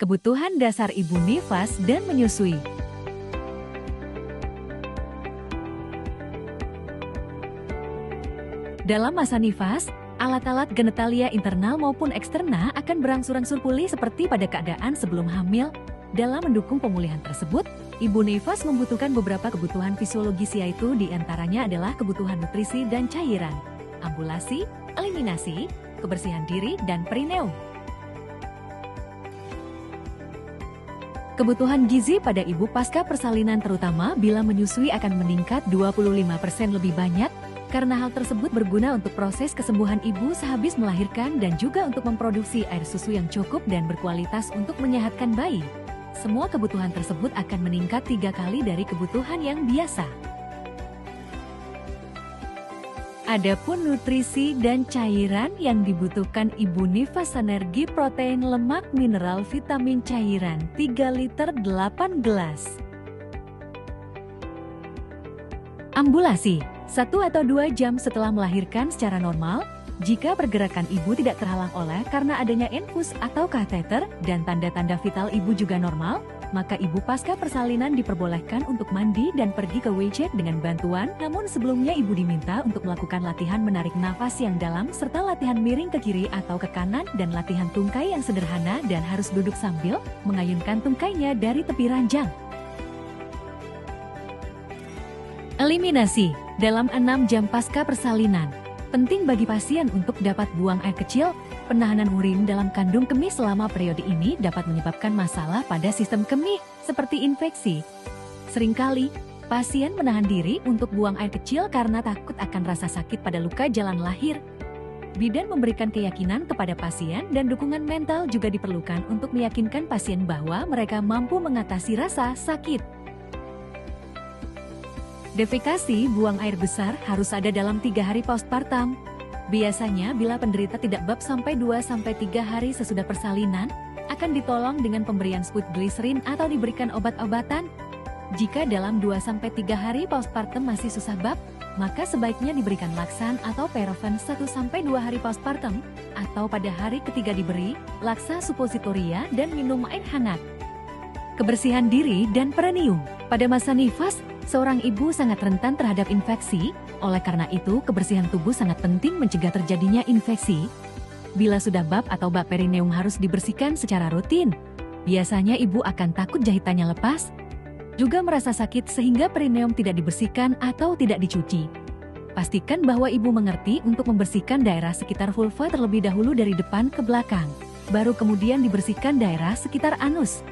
Kebutuhan dasar ibu nifas dan menyusui. Dalam masa nifas, alat-alat genitalia internal maupun eksternal akan berangsur-angsur pulih seperti pada keadaan sebelum hamil. Dalam mendukung pemulihan tersebut, ibu nifas membutuhkan beberapa kebutuhan fisiologis, yaitu diantaranya adalah kebutuhan nutrisi dan cairan, ambulasi, eliminasi, kebersihan diri, dan perineum. Kebutuhan gizi pada ibu pasca persalinan terutama bila menyusui akan meningkat 25% lebih banyak, karena hal tersebut berguna untuk proses kesembuhan ibu sehabis melahirkan dan juga untuk memproduksi air susu yang cukup dan berkualitas untuk menyehatkan bayi. Semua kebutuhan tersebut akan meningkat 3 kali dari kebutuhan yang biasa. Adapun nutrisi dan cairan yang dibutuhkan ibu nifas: energi, protein, lemak, mineral, vitamin, cairan 3 liter 8 gelas. Ambulasi 1 atau 2 jam setelah melahirkan secara normal, jika pergerakan ibu tidak terhalang oleh karena adanya infus atau kateter dan tanda-tanda vital ibu juga normal, maka ibu pasca persalinan diperbolehkan untuk mandi dan pergi ke WC dengan bantuan, namun sebelumnya ibu diminta untuk melakukan latihan menarik nafas yang dalam serta latihan miring ke kiri atau ke kanan dan latihan tungkai yang sederhana dan harus duduk sambil mengayunkan tungkainya dari tepi ranjang. Eliminasi dalam 6 jam pasca persalinan. Penting bagi pasien untuk dapat buang air kecil. Penahanan urin dalam kandung kemih selama periode ini dapat menyebabkan masalah pada sistem kemih, seperti infeksi. Seringkali, pasien menahan diri untuk buang air kecil karena takut akan rasa sakit pada luka jalan lahir. Bidan memberikan keyakinan kepada pasien dan dukungan mental juga diperlukan untuk meyakinkan pasien bahwa mereka mampu mengatasi rasa sakit. Defekasi, buang air besar, harus ada dalam 3 hari postpartum. Biasanya bila penderita tidak bab sampai 2-3 hari sesudah persalinan, akan ditolong dengan pemberian sput glycerin atau diberikan obat-obatan. Jika dalam 2-3 hari postpartum masih susah bab, maka sebaiknya diberikan laksan atau Perofen 1-2 hari postpartum, atau pada hari ketiga diberi laksa suppositoria dan minum air hangat. Kebersihan diri dan perineum. Pada masa nifas, seorang ibu sangat rentan terhadap infeksi, oleh karena itu kebersihan tubuh sangat penting mencegah terjadinya infeksi. Bila sudah bab atau bab perineum harus dibersihkan secara rutin. Biasanya ibu akan takut jahitannya lepas, juga merasa sakit sehingga perineum tidak dibersihkan atau tidak dicuci. Pastikan bahwa ibu mengerti untuk membersihkan daerah sekitar vulva terlebih dahulu dari depan ke belakang. Baru kemudian dibersihkan daerah sekitar anus.